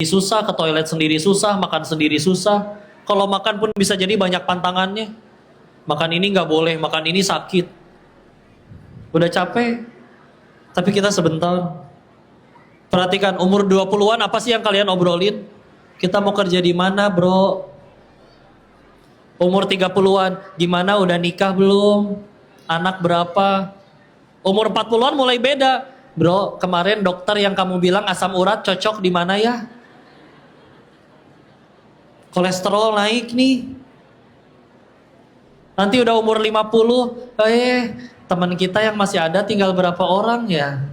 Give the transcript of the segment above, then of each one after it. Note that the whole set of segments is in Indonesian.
susah, ke toilet sendiri susah, makan sendiri susah. Kalau makan pun bisa jadi banyak pantangannya. Makan ini nggak boleh, makan ini sakit. Udah capek, tapi kita sebentar. Perhatikan, umur 20-an apa sih yang kalian obrolin? Kita mau kerja di mana, bro? Umur 30-an, gimana udah nikah belum? Anak berapa? Umur 40-an mulai beda. Bro, kemarin dokter yang kamu bilang asam urat cocok di mana ya? Kolesterol naik nih. Nanti udah umur 50, teman kita yang masih ada tinggal berapa orang ya?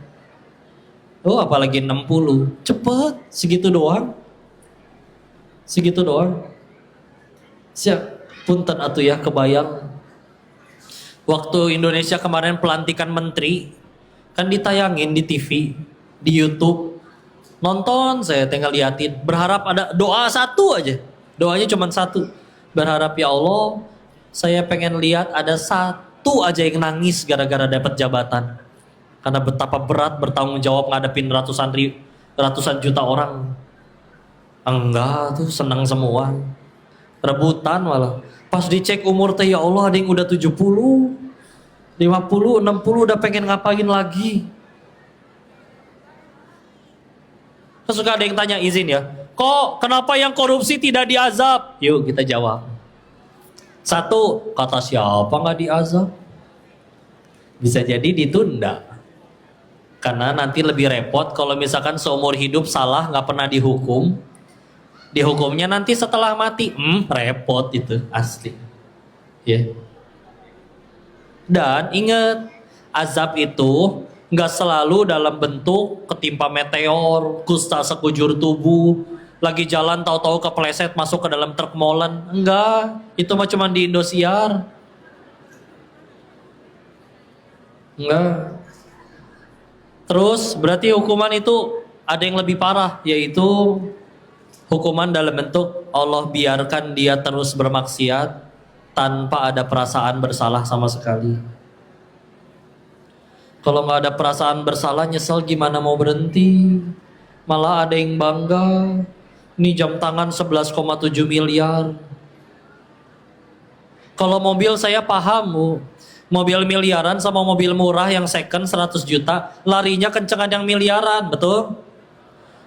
Oh, apalagi 60. Cepet, segitu doang. Segitu doang. Siap, punten atuh ya, kebayang. Waktu Indonesia kemarin pelantikan menteri, kan ditayangin di TV, di YouTube. Nonton, saya tinggal liatin. Berharap ada doa satu aja. Doanya cuma satu. Berharap, ya Allah, saya pengen lihat ada satu aja yang nangis gara-gara dapat jabatan. Karena betapa berat bertanggung jawab ngadepin ratusan juta orang. Enggak tuh, senang semua. Rebutan malah. Pas dicek umur teh, ya Allah, ada yang udah 70, 50, 60 udah pengen ngapain lagi. Terus suka ada yang tanya, izin ya, kok kenapa yang korupsi tidak diazab? Yuk kita jawab. Satu, kata siapa nggak diazab? Bisa jadi ditunda. Karena nanti lebih repot kalau misalkan seumur hidup salah nggak pernah dihukum. Dihukumnya nanti setelah mati, repot itu asli. Ya. Dan ingat, azab itu nggak selalu dalam bentuk ketimpa meteor, kusta sekujur tubuh, lagi jalan tahu-tahu kepleset masuk ke dalam truk molen. Enggak, itu mah cuma di Indosiar. Enggak. Terus berarti hukuman itu ada yang lebih parah, yaitu hukuman dalam bentuk Allah biarkan dia terus bermaksiat tanpa ada perasaan bersalah sama sekali. Kalau nggak ada perasaan bersalah, nyesel gimana mau berhenti? Malah ada yang bangga. Ini jam tangan 11,7 miliar. Kalau mobil saya paham, Bu. Mobil miliaran sama mobil murah yang second 100 juta, larinya kencengan yang miliaran, betul?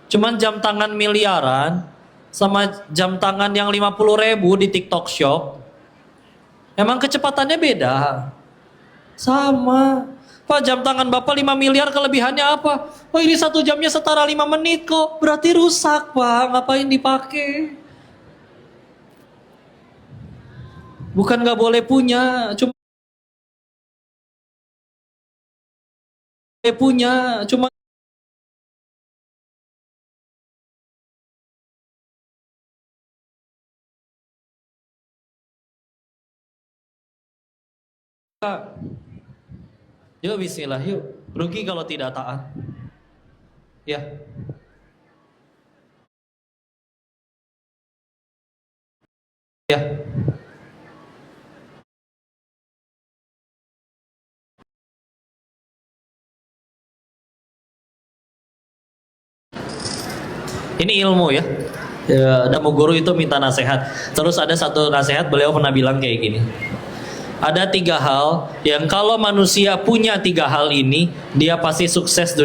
Cuman jam tangan miliaran sama jam tangan yang 50.000 di TikTok Shop, emang kecepatannya beda. Sama. Pak, jam tangan Bapak 5 miliar, kelebihannya apa? Oh, ini 1 jamnya setara 5 menit kok. Berarti rusak, Pak. Ngapain dipakai? Bukan nggak boleh punya, cuma cuma yuk bismillah yuk. Rugi kalau tidak taat. Ya. Ya. Ini ilmu ya. Ada guru itu minta nasihat. Terus ada satu nasihat, beliau pernah bilang kayak gini. Ada 3 hal yang kalau manusia punya 3 hal ini, dia pasti sukses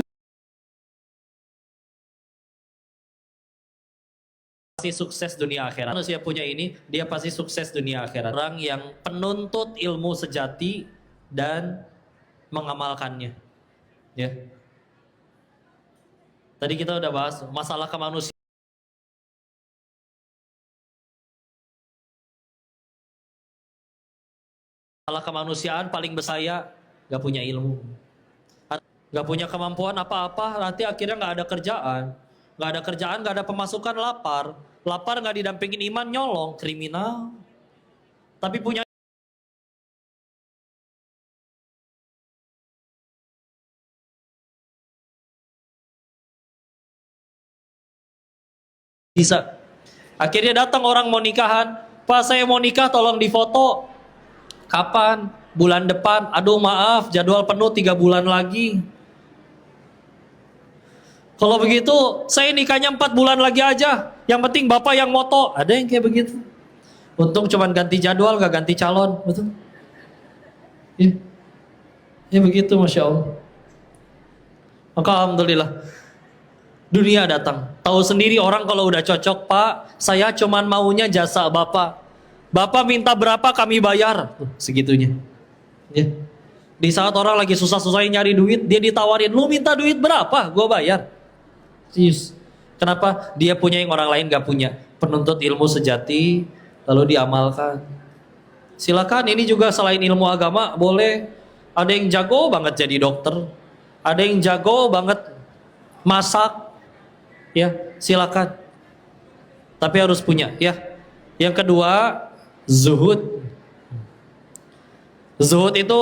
dunia akhirat. Manusia punya ini, dia pasti sukses dunia akhirat. Orang yang penuntut ilmu sejati dan mengamalkannya. Ya. Tadi kita udah bahas masalah kemanusiaan. Masalah kemanusiaan paling besar, gak punya ilmu. Gak punya kemampuan apa-apa, nanti akhirnya gak ada kerjaan. Gak ada kerjaan, gak ada pemasukan, lapar. Lapar gak didampingin iman, nyolong, kriminal. Tapi punya bisa. Akhirnya datang orang mau nikahan, Pak saya mau nikah tolong difoto. Kapan? Bulan depan. Aduh maaf, jadwal penuh 3 bulan lagi. Kalau begitu saya nikahnya 4 bulan lagi aja. Yang penting bapak yang moto. Ada yang kayak begitu. Untung cuman ganti jadwal, gak ganti calon, betul? Ya, ya begitu, Masya Allah. Maka alhamdulillah, dunia datang. Tahu sendiri orang kalau udah cocok, Pak, saya cuman maunya jasa bapak. Bapak minta berapa kami bayar, segitunya. Ya. Di saat orang lagi susah-susah nyari duit, dia ditawarin, lu minta duit berapa? Gua bayar. Serius. Kenapa? Dia punya yang orang lain gak punya. Penuntut ilmu sejati, lalu diamalkan. Silakan, ini juga selain ilmu agama, boleh. Ada yang jago banget jadi dokter. Ada yang jago banget masak. Ya, silakan. Tapi harus punya, ya. Yang kedua, zuhud. Zuhud itu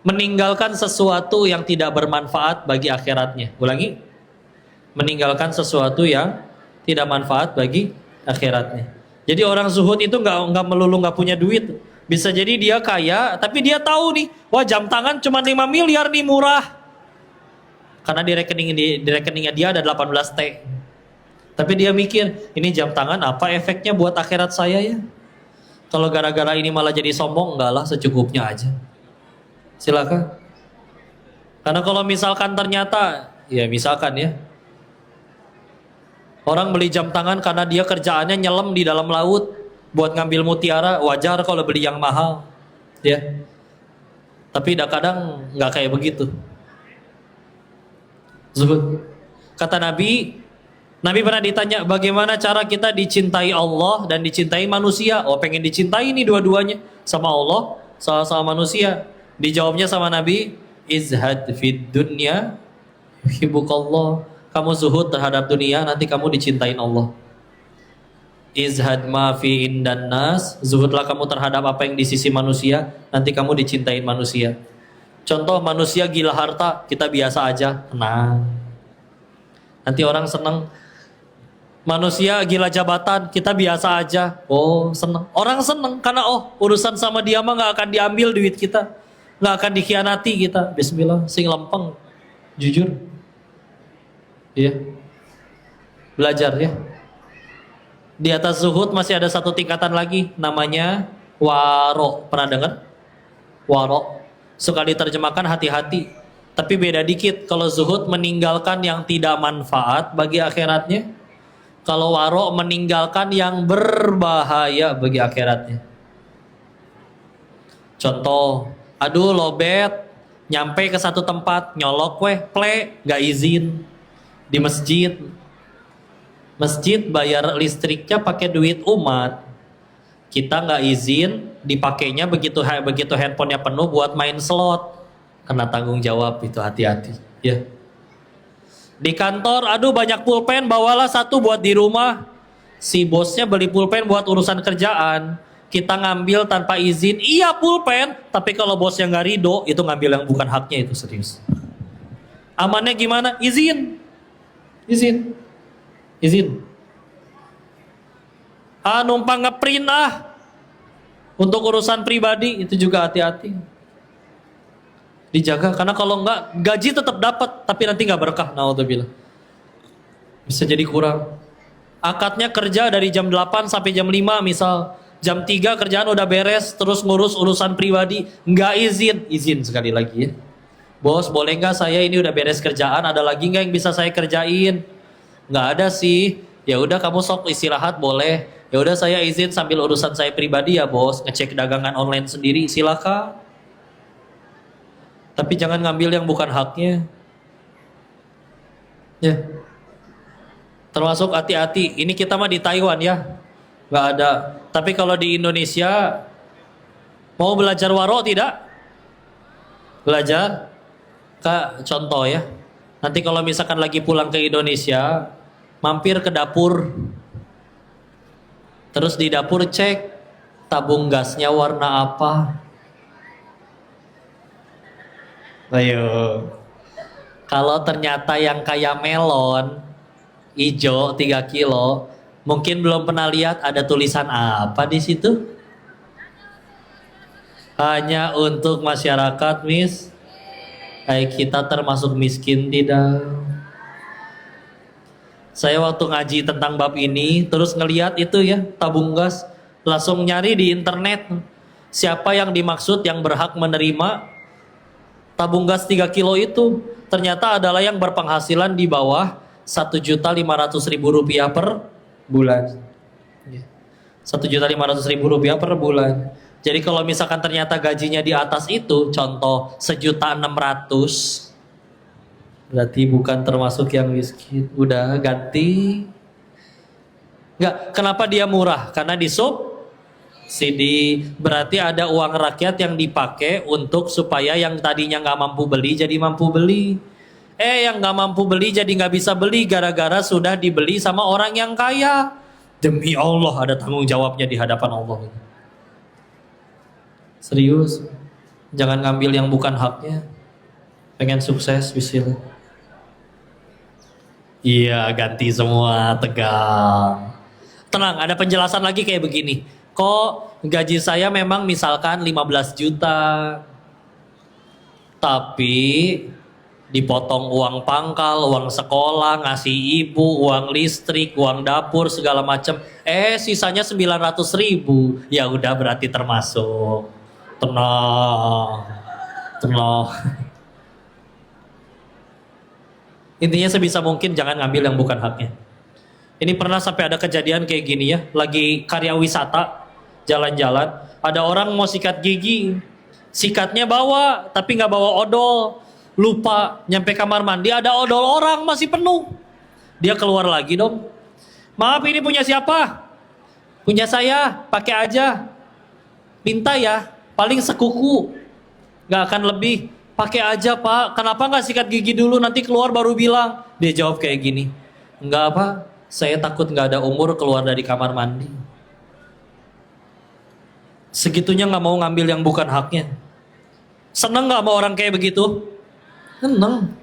meninggalkan sesuatu yang tidak bermanfaat bagi akhiratnya. Ulangi. Meninggalkan sesuatu yang tidak manfaat bagi akhiratnya. Jadi orang zuhud itu nggak melulu nggak punya duit. Bisa jadi dia kaya, tapi dia tahu nih, wah jam tangan cuma 5 miliar nih, murah. Karena di rekeningnya dia ada 18 T. Tapi dia mikir, ini jam tangan apa efeknya buat akhirat saya ya? Kalau gara-gara ini malah jadi sombong, enggak lah, secukupnya aja. Silakan. Karena kalau misalkan ternyata, ya misalkan ya, orang beli jam tangan karena dia kerjaannya nyelam di dalam laut buat ngambil mutiara, wajar kalau beli yang mahal, ya. Tapi kadang nggak kayak begitu. Zuhud. Kata Nabi pernah ditanya bagaimana cara kita dicintai Allah dan dicintai manusia. Oh, pengen dicintai nih dua-duanya, sama Allah, sama manusia. Dijawabnya sama Nabi, izhad fid dunya yuhibbukallah. Kamu zuhud terhadap dunia, nanti kamu dicintain Allah. Izhad ma fi indan nas, zuhudlah kamu terhadap apa yang di sisi manusia, nanti kamu dicintain manusia. Contoh, manusia gila harta, kita biasa aja, tenang. Nanti orang seneng. Manusia gila jabatan, kita biasa aja, oh seneng. Orang seneng karena urusan sama dia mah gak akan diambil duit kita, gak akan dikhianati kita. Bismillah, sing lempeng, jujur. Iya. Belajar ya. Di atas zuhud masih ada satu tingkatan lagi, namanya waro. Pernah dengar? Waro. Suka diterjemahkan hati-hati. Tapi beda dikit. Kalau zuhud meninggalkan yang tidak manfaat bagi akhiratnya. Kalau waro meninggalkan yang berbahaya bagi akhiratnya. Contoh, aduh lobet, nyampe ke satu tempat, nyolok gak izin. Di masjid bayar listriknya pakai duit umat, kita nggak izin dipakainya begitu handphonenya penuh buat main slot, kena tanggung jawab itu, hati-hati ya. Di kantor, aduh banyak pulpen, bawalah satu buat di rumah. Si bosnya beli pulpen buat urusan kerjaan, kita ngambil tanpa izin, iya pulpen, tapi kalau bosnya nggak ridho, itu ngambil yang bukan haknya, itu serius. Amannya gimana? Izin. Numpang ngeprint untuk urusan pribadi, itu juga hati-hati. Dijaga, karena kalau enggak gaji tetap dapat, tapi nanti nggak berkah. Naudzubillah. Bisa jadi kurang. Akadnya kerja dari jam 8 sampai jam 5 misal. Jam 3 kerjaan udah beres, terus ngurus urusan pribadi, nggak izin sekali lagi ya. Bos, boleh nggak saya ini udah beres kerjaan, ada lagi nggak yang bisa saya kerjain? Nggak ada sih. Ya udah kamu sok istirahat boleh. Ya udah saya izin sambil urusan saya pribadi ya bos, ngecek dagangan online sendiri, silakan. Tapi jangan ngambil yang bukan haknya. Ya. Termasuk hati-hati. Ini kita mah di Taiwan ya, nggak ada. Tapi kalau di Indonesia, mau belajar waro tidak? Belajar. Kak, contoh ya. Nanti kalau misalkan lagi pulang ke Indonesia, mampir ke dapur. Terus di dapur cek tabung gasnya warna apa. Ayo. Kalau ternyata yang kayak melon hijau 3 kilo, mungkin belum pernah lihat ada tulisan apa di situ. Hanya untuk masyarakat kita termasuk miskin tidak? Saya waktu ngaji tentang bab ini, terus ngeliat itu ya, tabung gas, langsung nyari di internet. Siapa yang dimaksud yang berhak menerima tabung gas 3 kilo itu? Ternyata adalah yang berpenghasilan di bawah 1.500.000 rupiah per bulan. 1.500.000 rupiah per bulan. Jadi kalau misalkan ternyata gajinya di atas itu, contoh 1.600.000, berarti bukan termasuk yang miskin. Udah ganti. Enggak, kenapa dia murah? Karena disubsidi. Berarti ada uang rakyat yang dipakai untuk supaya yang tadinya nggak mampu beli jadi mampu beli. Yang nggak mampu beli jadi nggak bisa beli gara-gara sudah dibeli sama orang yang kaya. Demi Allah ada tanggung jawabnya di hadapan Allah. Serius, jangan ngambil yang bukan haknya. Pengen sukses, bismillah. Iya, ganti semua, tegang. Tenang, ada penjelasan lagi kayak begini. Kok gaji saya memang misalkan 15 juta, tapi dipotong uang pangkal, uang sekolah, ngasih ibu, uang listrik, uang dapur, segala macam. Sisanya 900.000. Ya udah berarti termasuk. Tenang. Intinya sebisa mungkin jangan ngambil yang bukan haknya. Ini pernah sampai ada kejadian kayak gini ya, lagi karya wisata, jalan-jalan, ada orang mau sikat gigi, sikatnya bawa, tapi nggak bawa odol, lupa, nyampe kamar mandi ada odol orang masih penuh, dia keluar lagi dong, maaf ini punya siapa? Punya saya, pakai aja, minta ya, paling sekuku, nggak akan lebih. Pakai aja pak, kenapa nggak sikat gigi dulu nanti keluar baru bilang. Dia jawab kayak gini, nggak apa, saya takut nggak ada umur keluar dari kamar mandi. Segitunya nggak mau ngambil yang bukan haknya. Seneng nggak sama orang kayak begitu? Seneng.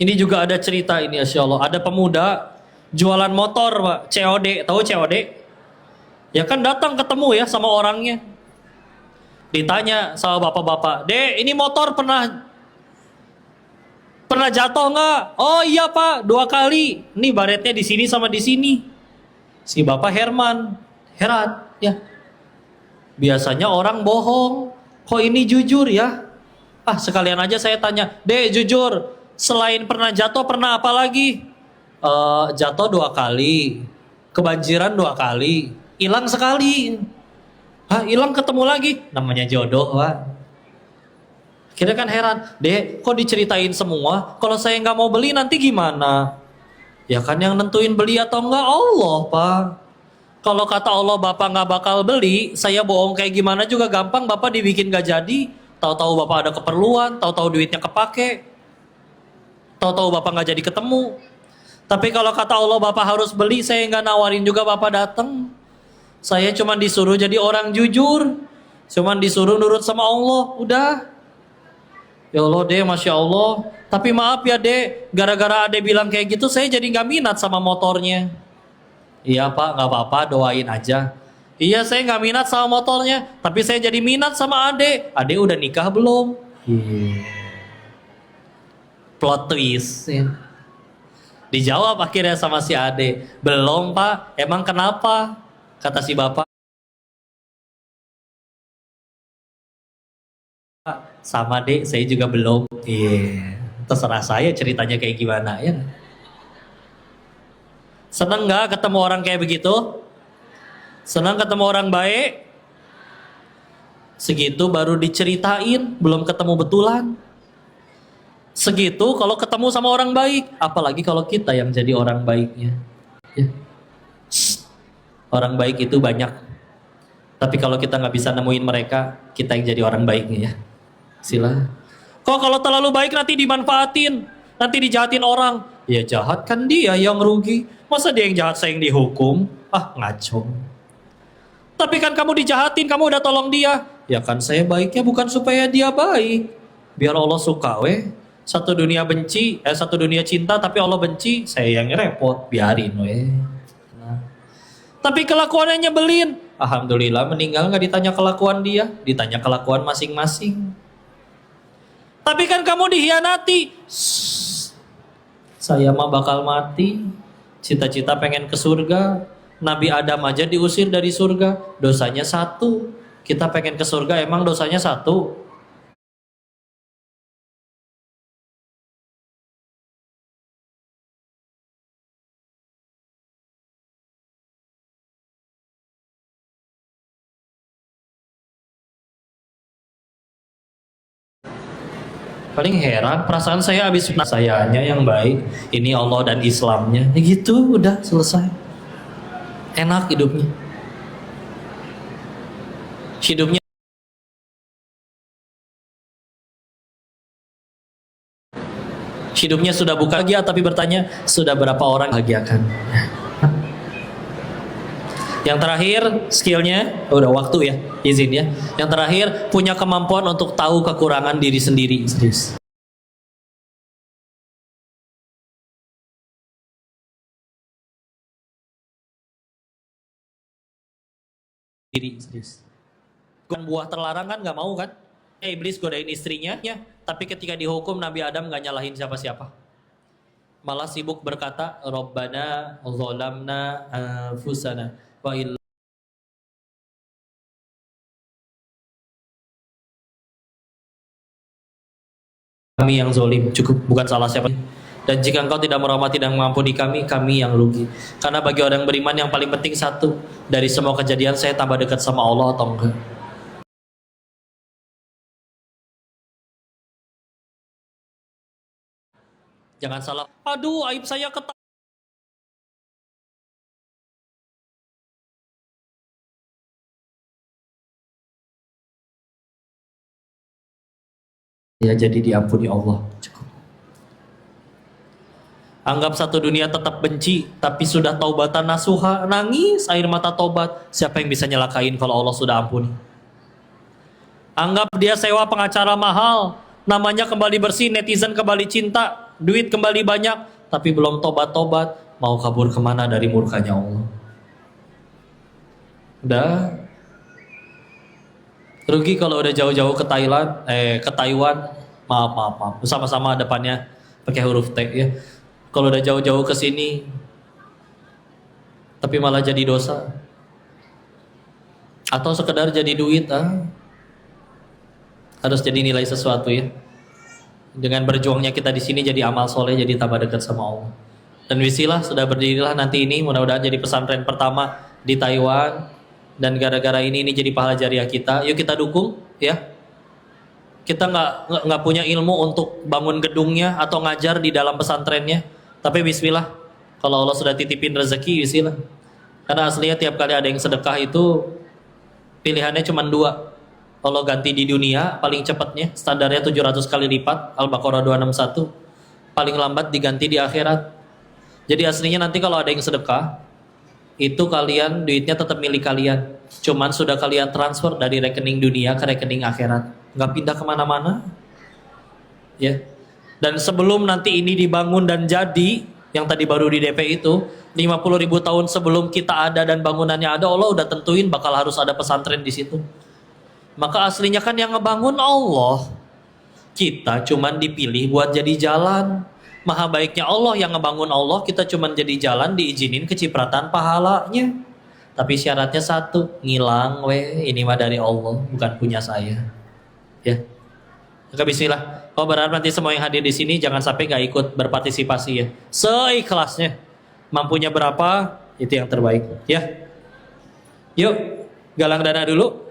Ini juga ada cerita ini, Masya Allah. Ada pemuda jualan motor pak, COD, tahu COD? Ya kan datang ketemu ya sama orangnya. Ditanya sama bapak-bapak, "Dek, ini motor pernah jatuh nggak?" "Oh iya pak, 2 kali. Nih baretnya di sini sama di sini." Si bapak heran, ya. Biasanya orang bohong, kok ini jujur ya? Sekalian aja saya tanya, "Dek, jujur, selain pernah jatuh pernah apa lagi?" Jatuh 2 kali, kebanjiran 2 kali, hilang sekali." Hilang ketemu lagi, namanya jodoh pak. Akhirnya kan heran, "Dek, kok diceritain semua? Kalau saya nggak mau beli nanti gimana?" Ya kan yang nentuin beli atau enggak Allah pak. Kalau kata Allah bapak nggak bakal beli, saya bohong kayak gimana juga gampang, bapak dibikin nggak jadi. Tahu-tahu bapak ada keperluan, tahu-tahu duitnya kepake, tahu-tahu bapak nggak jadi ketemu. Tapi kalau kata Allah bapak harus beli, saya nggak nawarin juga bapak datang. Saya cuma disuruh jadi orang jujur, cuma disuruh nurut sama Allah, udah. Ya Allah deh, Masya Allah. Tapi maaf ya deh, gara-gara ade bilang kayak gitu, saya jadi nggak minat sama motornya. Iya pak, nggak apa-apa, doain aja. Iya saya nggak minat sama motornya, tapi saya jadi minat sama ade. Ade udah nikah belum? Plot twist. Ya. Dijawab akhirnya sama si ade, "Belum pak, emang kenapa?" Kata si bapak, "Sama dek, saya juga belum." Terserah saya ceritanya kayak gimana ya. Seneng nggak ketemu orang kayak begitu? Senang ketemu orang baik? Segitu baru diceritain, belum ketemu betulan. Segitu kalau ketemu sama orang baik, apalagi kalau kita yang jadi orang baiknya. Ya. Orang baik itu banyak. Tapi kalau kita nggak bisa nemuin mereka, kita yang jadi orang baiknya ya. Sila. Kok kalau terlalu baik nanti dimanfaatin, nanti dijahatin orang. Ya jahat kan dia yang rugi. Masa dia yang jahat saya yang dihukum? Ngaco. Tapi kan kamu dijahatin, kamu udah tolong dia. Ya kan saya baiknya bukan supaya dia baik. Biar Allah suka weh. Satu dunia benci, satu dunia cinta tapi Allah benci, saya yang repot, biarin weh. Tapi kelakuannya nyebelin. Alhamdulillah meninggal nggak ditanya kelakuan dia, ditanya kelakuan masing-masing. Tapi kan kamu dihianati. Saya mah bakal mati, cita-cita pengen ke surga. Nabi Adam aja diusir dari surga, dosanya satu. Kita pengen ke surga, emang dosanya satu? Paling heran, perasaan saya habis sayanya yang baik, ini Allah dan Islamnya. Ya gitu, udah selesai. Enak hidupnya. Hidupnya hidupnya sudah bukan bahagia, tapi bertanya, sudah berapa orang bahagiakan? Yang terakhir, skillnya, udah waktu ya, izin ya. Yang terakhir, punya kemampuan untuk tahu kekurangan diri sendiri. Serius. Diri, serius. Buah terlarang kan nggak mau kan? Iblis godain istrinya, ya. Tapi ketika dihukum, Nabi Adam nggak nyalahin siapa-siapa. Malah sibuk berkata, Rabbana zalamna anfusana wa kami yang zolim, cukup, bukan salah siapa. Dan jika engkau tidak merahmati dan mengampuni kami, kami yang rugi. Karena bagi orang beriman yang paling penting satu, dari semua kejadian saya tambah dekat sama Allah atau enggak. Jangan salah, aduh aib saya ketahuan. Ya jadi diampuni Allah, cukup. Anggap satu dunia tetap benci, tapi sudah taubatan nasuha, nangis air mata tobat. Siapa yang bisa nyelakain kalau Allah sudah ampuni? Anggap dia sewa pengacara mahal, namanya kembali bersih, netizen kembali cinta, duit kembali banyak, tapi belum tobat-tobat, mau kabur kemana dari murkanya Allah? Udah rugi kalau udah jauh-jauh ke Thailand, ke Taiwan, maaf, sama-sama depannya pakai huruf T ya. Kalau udah jauh-jauh ke sini, tapi malah jadi dosa, atau sekedar jadi duit, harus jadi nilai sesuatu ya. Dengan berjuangnya kita di sini jadi amal soleh, jadi tambah dekat sama Allah. Dan wisilah sudah berdirilah nanti ini, mudah-mudahan jadi pesantren pertama di Taiwan. Dan gara-gara ini jadi pahala jariah kita. Yuk kita dukung ya. Kita nggak punya ilmu untuk bangun gedungnya atau ngajar di dalam pesantrennya. Tapi bismillah, kalau Allah sudah titipin rezeki, bismillah. Karena aslinya tiap kali ada yang sedekah itu pilihannya cuma dua. Kalau ganti di dunia paling cepatnya standarnya 700 kali lipat, Al-Baqarah 261. Paling lambat diganti di akhirat. Jadi aslinya nanti kalau ada yang sedekah, itu kalian duitnya tetap milik kalian. Cuman sudah kalian transfer dari rekening dunia ke rekening akhirat. Nggak pindah kemana-mana. Ya. Dan sebelum nanti ini dibangun dan jadi, yang tadi baru di DP itu, 50.000 tahun sebelum kita ada dan bangunannya ada, Allah udah tentuin bakal harus ada pesantren di situ. Maka aslinya kan yang ngebangun Allah. Kita cuman dipilih buat jadi jalan. Maha baiknya Allah yang ngebangun Allah, kita cuman jadi jalan, diizinin kecipratan pahalanya. Tapi syaratnya satu, ngilang ini mah dari Allah, bukan punya saya. Ya. Maka bismillah. Oh berharap nanti semua yang hadir di sini jangan sampai nggak ikut berpartisipasi ya. Seikhlasnya. Mampunya berapa, itu yang terbaik. Ya. Yuk, galang dana dulu.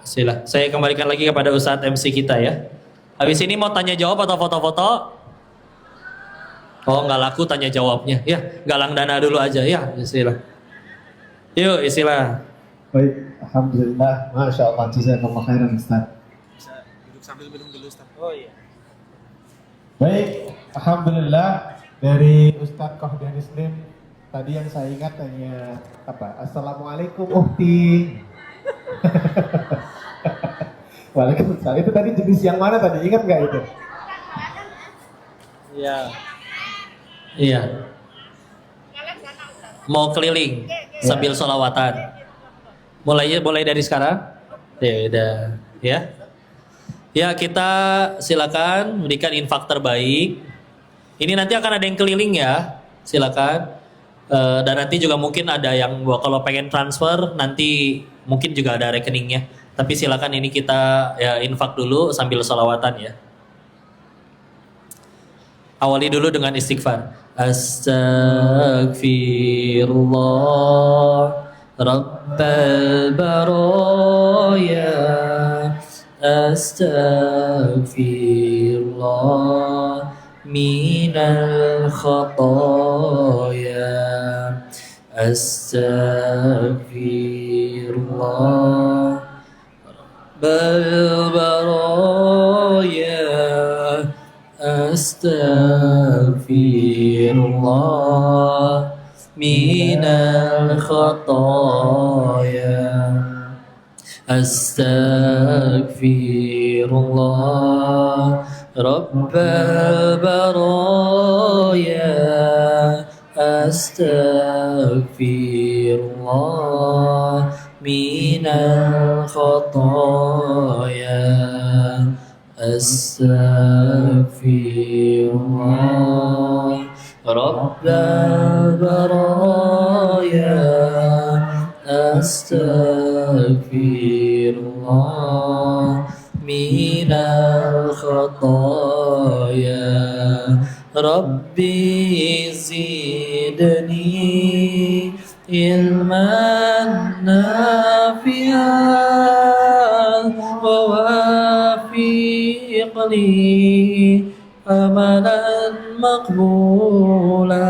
Bismillah. Saya kembalikan lagi kepada Ustadz MC kita ya. Habis ini mau tanya jawab atau foto-foto? Oh nggak laku tanya jawabnya. Ya, galang dana dulu aja ya. Bismillah. Yuk, istilah. Baik, alhamdulillah, masya Allah, jazakallah khairan Ustaz. Bisa duduk sambil minum dulu Ustaz. Oh iya. Baik, alhamdulillah dari Ustaz Kohdian Islim. Tadi yang saya ingat hanya apa? Assalamualaikum Ukti. Waalaikumsalam. Itu tadi jenis yang mana tadi? Ingat nggak itu? Iya. Iya. Mau keliling sambil sholawatan. Mulai dari sekarang. Ya udah, ya. Ya kita silakan berikan infak terbaik. Ini nanti akan ada yang keliling ya, silakan. Dan nanti juga mungkin ada yang kalau pengen transfer nanti mungkin juga ada rekeningnya. Tapi silakan ini kita ya infak dulu sambil sholawatan ya. Awali dulu dengan istighfar. Astaghfirullah Rabbal baraya. Astaghfirullah minal khataya. Astaghfirullah Rabbal baraya. Astaghfirullah minal khataya. Astaghfirullah Rabbal baraya. Astaghfirullah minal khataya. Astaghfirullah Rabbal baraya. Astaghfirullah minal khataya. Rabbi zidni ilman nafi'an wa wafiqni amalan maqbulan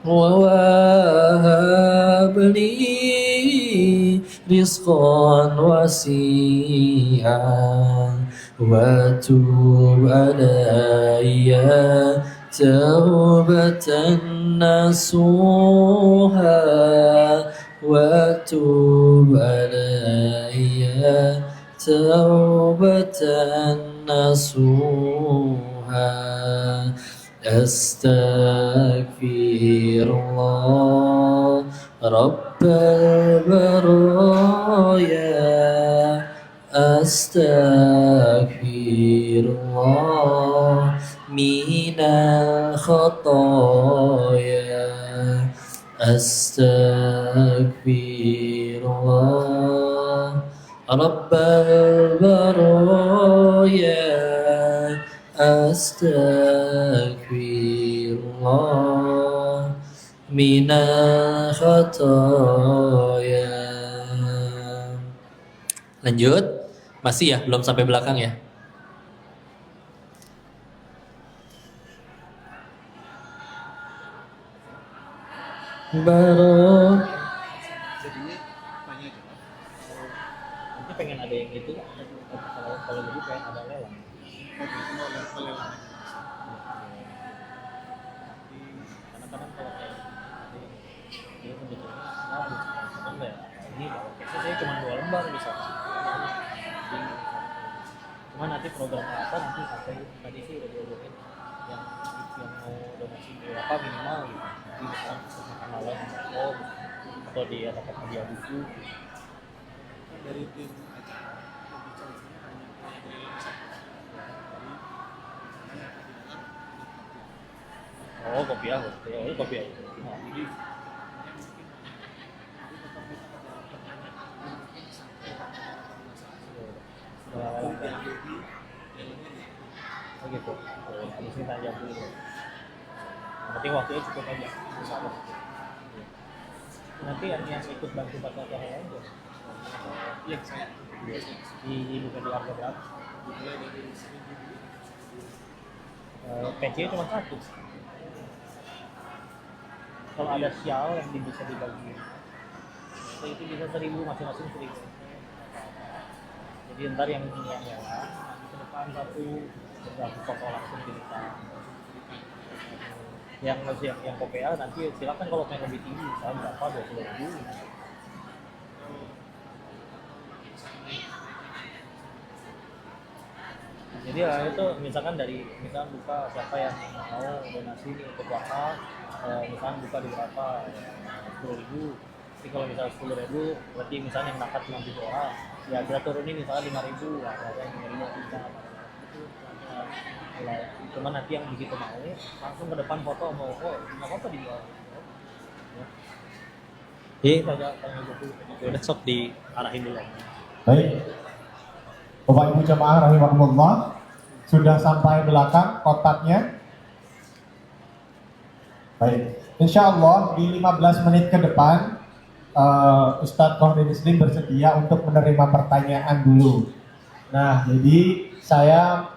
wa wahabli rizqan wasi'an wa tub alayya tawbatan nasuha wa tub alayya tawbatan nasuha. Astaghfirullah Rabbal baraya. Astaghfirullah minal khataya. Astaghfirullah Rabbal baraya. Astaghfirullah minal khataya. Lanjut, masih ya, belum sampai belakang ya. Barok. Jadinya tanya aja. Nanti pengen ada yang itu, kalau jadi pengen ada lelang. Oke, itu mau pelelangan. Kadang-kadang kalau kayak dia kebetulan ya ini kalau case saya cuma 2 lembar bisa. Cuma nanti program apa nanti sampai tadi sih udah diomongin yang mau donasi berapa minimal gitu. Nanti misalkan malam atau dia dapat hadiah buku. Dari tim acara lebih ceritanya hanya dari satu. Oh kopiah, oh kopiah itu. Jadi Oh gitu. Habis ini tanya dulu. Yang penting waktunya cukup aja. Nanti yang ikut bantu baca yang lain iya saya bukan di harga berapa? mulai dari 1.000 PC cuma 1. Kalau ada sial yang bisa dibagi, itu bisa 1.000 masing-masing 1.000. Jadi ntar yang ini yang mewah, nanti ke depan satu foto langsung kita. Yang KPL nanti silakan kalau pengen lebih tinggi, misalnya berapa 20.000. Jadi ya itu misalkan buka siapa yang mau donasi untuk wakaf, misalkan buka di berapa 10.000. Jadi kalau misalnya 10.000 berarti misalnya yang nakat 6.000 orang, ya kita turunin misalnya 5.000, ada yang 5.000 kita. Cuma nanti yang begitu mau langsung ke depan foto mau nggak apa-apa di bawah. Tanya dulu. Ya udah sok diarahin dulu. Baik. Bapak Ibu jamaah rahimakumullah, sudah sampai belakang kotaknya. Baik. Insya Allah di 15 menit ke depan Ustadz Kohdi Muslim bersedia untuk menerima pertanyaan dulu. Nah, jadi saya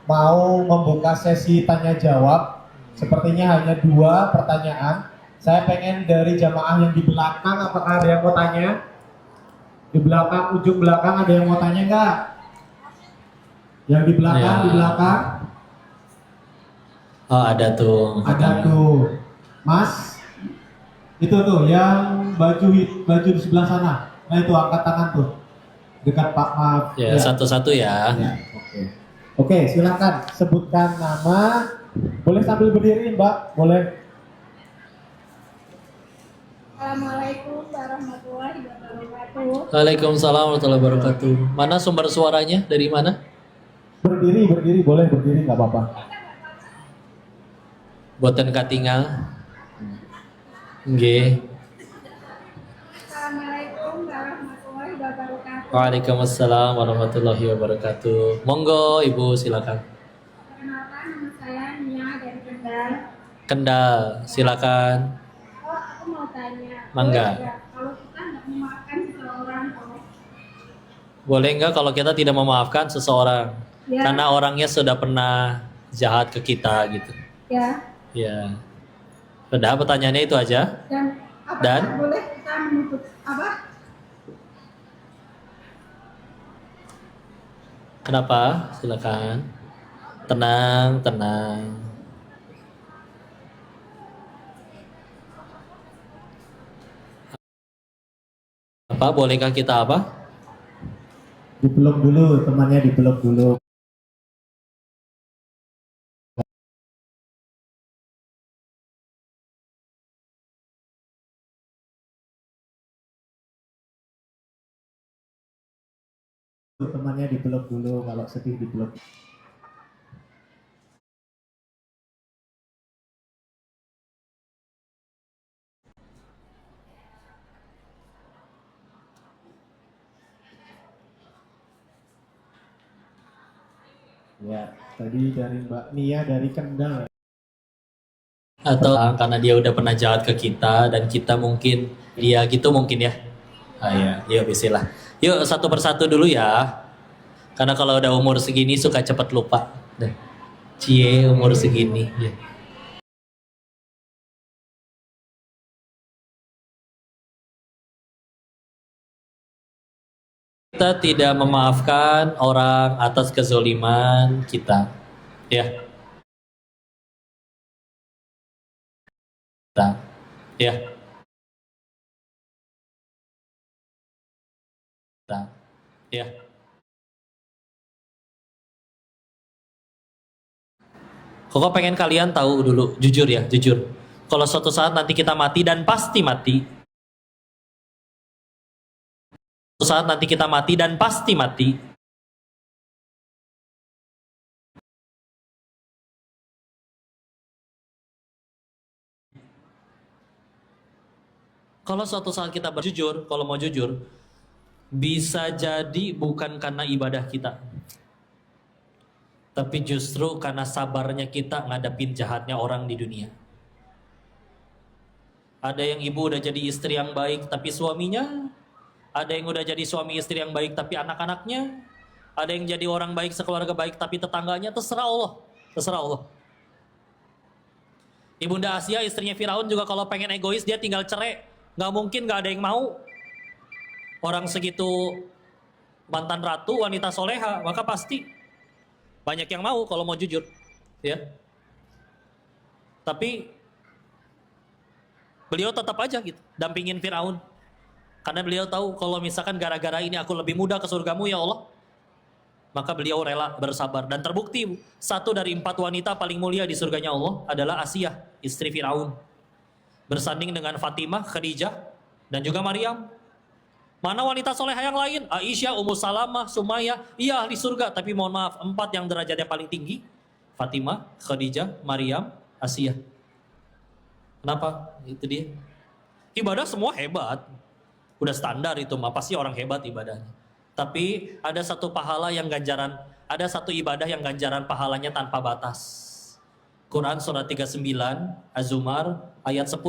mau membuka sesi tanya jawab. Sepertinya hanya 2 pertanyaan. Saya pengen dari jamaah yang di belakang, apakah ada yang mau tanya? Di belakang, ujung belakang ada yang mau tanya nggak? Yang di belakang, Ya. di belakang. Oh ada tuh. Ada tuh, Mas. Itu tuh yang baju di sebelah sana. Nah itu angkat tangan tuh, dekat Pak Maaf. Ya, satu-satu ya. Ya, Oke, silakan sebutkan nama. Boleh sambil berdiri, Mbak? Boleh. Assalamualaikum warahmatullahi wabarakatuh. Waalaikumsalam warahmatullahi wabarakatuh. Mana sumber suaranya? Dari mana? Berdiri, boleh berdiri, nggak apa-apa. Boten katingal. Nggih. Assalamualaikum warahmatullahi wabarakatuh. Waalaikumsalam warahmatullahi wabarakatuh. Monggo Ibu silakan. Perkenalkan, nama saya Nia dari Kendal. Kendal, silakan. Oh, aku mau tanya. Mangga. Boleh nggak kalau kita nggak memaafkan seseorang, Boleh nggak kalau kita tidak memaafkan seseorang Ya. karena orangnya sudah pernah jahat ke kita gitu? ya? Ya. Udah pertanyaannya itu aja. Dan apakah Dan? boleh kita menutup apa? Kenapa? Silakan. Tenang, tenang. Apa? Bolehkah kita apa? Dipeluk dulu, temannya dipeluk dulu. Temannya dipeluk dulu, kalau sedih dipeluk. Ya, tadi dari Mbak Nia dari Kendal. Atau karena dia udah pernah jahat ke kita dan kita mungkin dia gitu mungkin ya. Ah ya, yuk bismillah. Yuk satu persatu dulu ya. Karena kalau udah umur segini suka cepet lupa. Dah. Cie umur segini. Ya. Kita tidak memaafkan orang atas kezoliman kita. Ya. Kita. Ya. Kita. Ya. Koko pengen kalian tahu dulu, jujur ya, jujur. Kalau suatu saat nanti kita mati dan pasti mati. Suatu saat nanti kita mati dan pasti mati. Kalau suatu saat kita berjujur, kalau mau jujur, bisa jadi bukan karena ibadah kita. Tapi justru karena sabarnya kita ngadepin jahatnya orang di dunia. Ada yang ibu udah jadi istri yang baik tapi suaminya, ada yang udah jadi suami istri yang baik tapi anak-anaknya, ada yang jadi orang baik sekeluarga baik tapi tetangganya, terserah Allah. Terserah Allah. Ibunda Asia istrinya Firaun juga kalau pengen egois dia tinggal cerai. Nggak mungkin nggak ada yang mau. Orang segitu mantan ratu, wanita soleha, maka pasti banyak yang mau kalau mau jujur, ya. Tapi beliau tetap aja gitu, dampingin Firaun. Karena beliau tahu kalau misalkan gara-gara ini aku lebih mudah ke surgamu ya Allah, maka beliau rela bersabar. Dan terbukti 1 dari 4 wanita paling mulia di surganya Allah adalah Asia, istri Firaun. Bersanding dengan Fatimah, Khadijah, dan juga Maryam. Mana wanita soleha yang lain? Aisyah, Ummu Salamah, Sumayyah, iya ahli surga. Tapi mohon maaf, 4 yang derajatnya paling tinggi, Fatimah, Khadijah, Maryam, Asia. Kenapa? Itu dia. Ibadah semua hebat. Udah standar itu mah, pasti orang hebat ibadahnya. Tapi ada satu pahala yang ganjaran, ada satu ibadah yang ganjaran pahalanya tanpa batas. Quran surat 39 Az-Zumar ayat 10.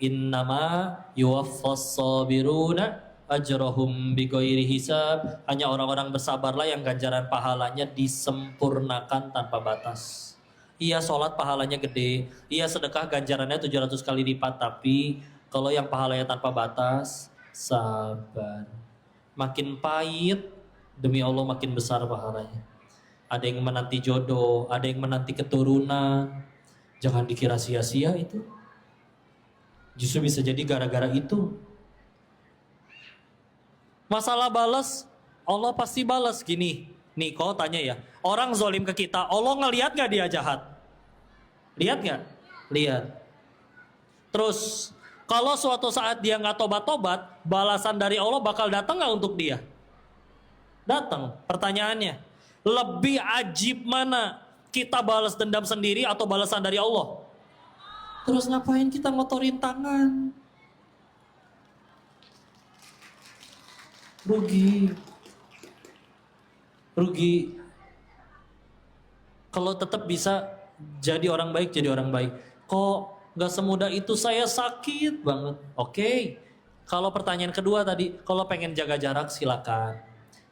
Innama yuwaffas sabiruna ajrahum bighairi hisab. Hanya orang-orang bersabarlah yang ganjaran pahalanya disempurnakan tanpa batas. Iya sholat pahalanya gede, iya sedekah ganjarannya 700 kali lipat. Tapi kalau yang pahalanya tanpa batas, sabar. Makin pahit, demi Allah makin besar pahalanya. Ada yang menanti jodoh, ada yang menanti keturunan. Jangan dikira sia-sia itu. Justru bisa jadi gara-gara itu. Masalah balas, Allah pasti balas gini. Nih kau tanya ya, orang zolim ke kita, Allah ngelihat gak dia jahat? Lihat gak? Lihat. Terus, kalau suatu saat dia gak tobat-tobat, balasan dari Allah bakal datang gak untuk dia? Datang. Pertanyaannya, lebih ajib mana? Kita balas dendam sendiri atau balasan dari Allah? Terus ngapain kita ngotorin tangan? Rugi. Rugi. Kalau tetap bisa jadi orang baik, jadi orang baik. Kok gak semudah itu, saya sakit banget. Oke. Kalau pertanyaan kedua tadi, kalau pengen jaga jarak silakan.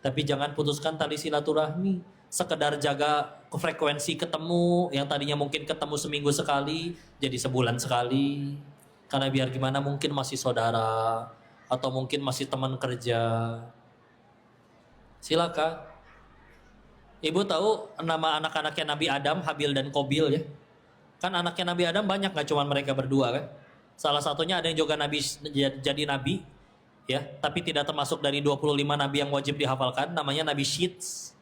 Tapi jangan putuskan tali silaturahmi. Sekedar jaga frekuensi ketemu, yang tadinya mungkin ketemu seminggu sekali, jadi sebulan sekali. Karena biar gimana mungkin masih saudara, atau mungkin masih teman kerja. Silakan. Ibu tahu nama anak-anaknya Nabi Adam, Habil dan Qabil ya? Kan anaknya Nabi Adam banyak, gak cuma mereka berdua kan? Salah satunya ada yang juga nabi, jadi nabi ya, tapi tidak termasuk dari 25 nabi yang wajib dihafalkan, namanya Nabi Syith.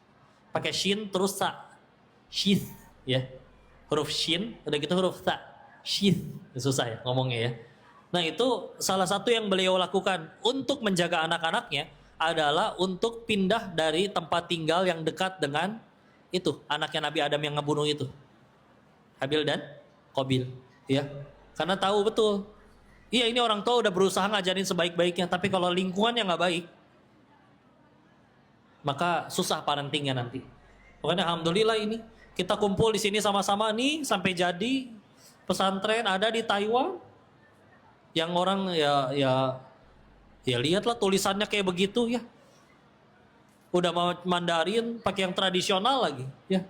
Pakai shin terus sa. Syith ya. Huruf shin, udah gitu huruf sa. Syith. Susah ya ngomongnya ya. Nah, itu salah satu yang beliau lakukan untuk menjaga anak-anaknya adalah untuk pindah dari tempat tinggal yang dekat dengan itu, anaknya Nabi Adam yang ngebunuh itu. Habil dan Qabil ya. Karena tahu betul. Iya, ini orang tua udah berusaha ngajarin sebaik-baiknya, tapi kalau lingkungannya nggak baik, maka susah parentingnya nanti. Makanya alhamdulillah ini kita kumpul di sini sama-sama nih sampai jadi pesantren ada di Taiwan. Yang orang ya lihatlah tulisannya kayak begitu ya. Udah mau Mandarin pakai yang tradisional lagi ya.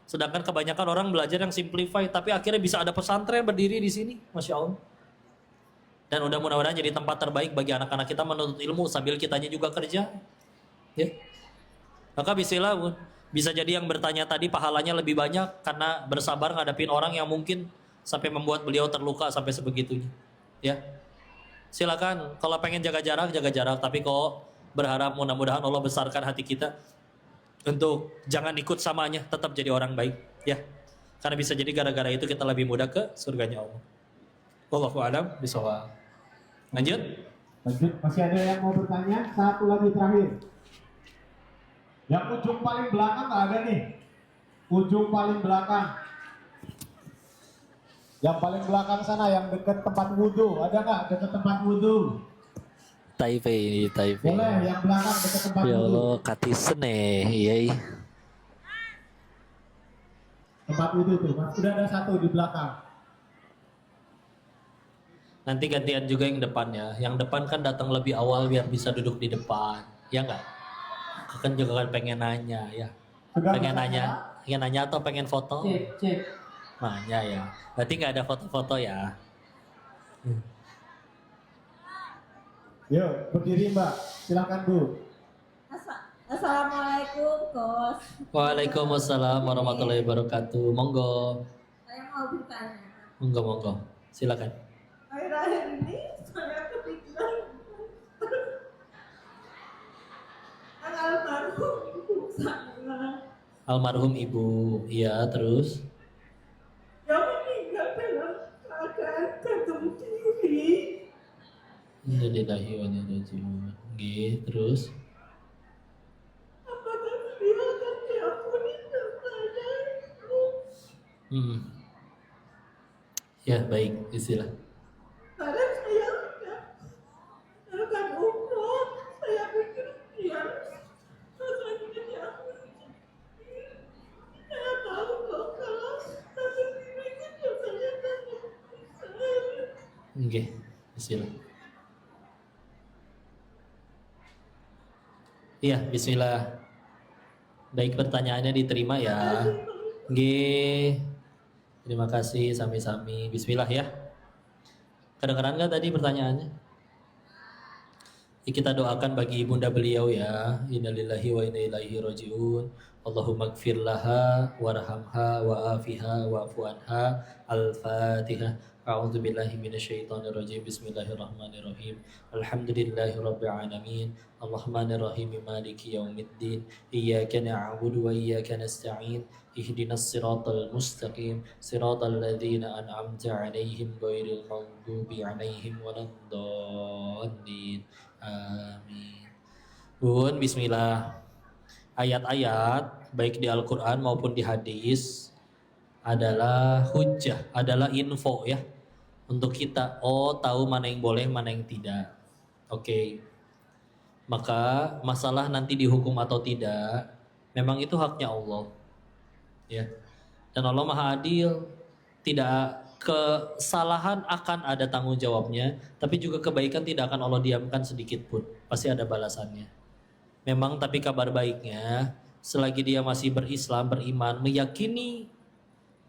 Sedangkan kebanyakan orang belajar yang simplify, tapi akhirnya bisa ada pesantren berdiri di sini, Masya Allah. Dan mudah-mudahan jadi tempat terbaik bagi anak-anak kita menuntut ilmu sambil kitanya juga kerja. Ya. Maka bismillah, bisa jadi yang bertanya tadi pahalanya lebih banyak karena bersabar ngadapin orang yang mungkin sampai membuat beliau terluka sampai sebegitunya. Ya. Silakan kalau pengen jaga jarak, tapi kok berharap mudah-mudahan Allah besarkan hati kita untuk jangan ikut samanya, tetap jadi orang baik, ya. Karena bisa jadi gara-gara itu kita lebih mudah ke surganya Allah. Wallahu a'lam bishawab. Lanjut. Masih ada yang mau bertanya? Satu lagi terakhir. Yang ujung paling belakang nggak ada nih. Ujung paling belakang. Yang paling belakang sana, yang dekat tempat wudhu, ada nggak? Dekat tempat wudhu. Taipei. Boleh, yang belakang dekat tempat Ya wudhu. Allah, katisen iya. Tempat wudhu tuh, Mas. Udah ada satu di belakang. Nanti gantian juga yang depannya. Yang depan kan datang lebih awal biar bisa duduk di depan, ya nggak? Kan juga kan pengen nanya ya. Sudah Pengen bertanya? nanya atau pengen foto? Cek. Nanya ya. Berarti nggak ada foto-foto ya. Yuk, berdiri Mbak. Silakan Bu. Assalamualaikum, Kos. Waalaikumsalam warahmatullahi wabarakatuh. Monggo. Saya mau bertanya. Monggo. Silakan. Akhir-akhir ini saya kepikiran almarhum ibu saya Almarhum ibu, ya terus. yang meninggal dalam keadaan gantung diri. Innalillahi wa inna ilaihi raji'un. Nggih, terus. Apakah beliau akan diampuni dosanya? Hmm. Ya baik, istilah. Kadang saya akan umroh, saya pikir dia rasanya dia. Saya tahu kok kalau satu diri itu saya kan Oke, istilah. Iya, bismillah. Baik, pertanyaannya diterima ya. Oke. Terima kasih sami-sami. Bismillah ya. Kedengeran nggak tadi pertanyaannya? Kita doakan bagi ibunda beliau ya. Innalillahi wa inna ilaihi rajiun. Allahumma gfir laha warhamha wa'afiha wa'fu anha. Al-Fatihah. A'udzu billahi minasyaitonir rajim. Bismillahirrahmanirrahim. Alhamdulillahi rabbil alamin. Arrahmanir rahim. Maliki yaumiddin. Iyyaka na'budu wa iyyaka nasta'in. Ihdinas siratal mustaqim. Siratal ladzina an'amta 'alaihim ghairil maghdubi 'alaihim waladdallin. Amin. Bun, bismillah. Ayat-ayat baik di Al-Quran maupun di hadis adalah hujjah, adalah info ya untuk kita. Oh, tahu mana yang boleh, mana yang tidak. Oke. Maka masalah nanti dihukum atau tidak, memang itu haknya Allah. Ya. Dan Allah Maha Adil, tidak kesalahan akan ada tanggung jawabnya, tapi juga kebaikan tidak akan Allah diamkan sedikit pun. Pasti ada balasannya. Memang tapi kabar baiknya, selagi dia masih berislam, beriman, meyakini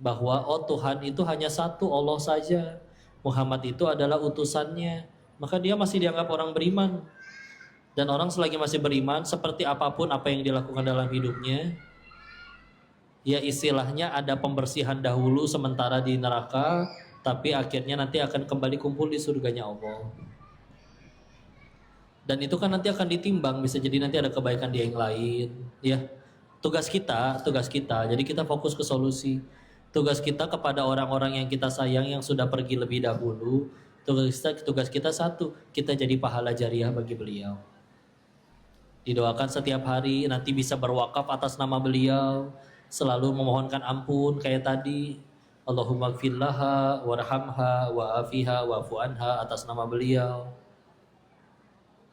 bahwa oh Tuhan itu hanya satu, Allah saja. Muhammad itu adalah utusannya, maka dia masih dianggap orang beriman. Dan orang selagi masih beriman, seperti apapun apa yang dilakukan dalam hidupnya, ya istilahnya ada pembersihan dahulu sementara di neraka, tapi akhirnya nanti akan kembali kumpul di surganya Allah. Dan itu kan nanti akan ditimbang, bisa jadi nanti ada kebaikan di yang lain, ya. Tugas kita, jadi kita fokus ke solusi. Tugas kita kepada orang-orang yang kita sayang yang sudah pergi lebih dahulu, tugas kita satu, kita jadi pahala jariah bagi beliau. Didoakan setiap hari, nanti bisa berwakaf atas nama beliau, selalu memohonkan ampun kayak tadi, Allahumma gfir laha warhamha wa'afiha wa'fu anha atas nama beliau.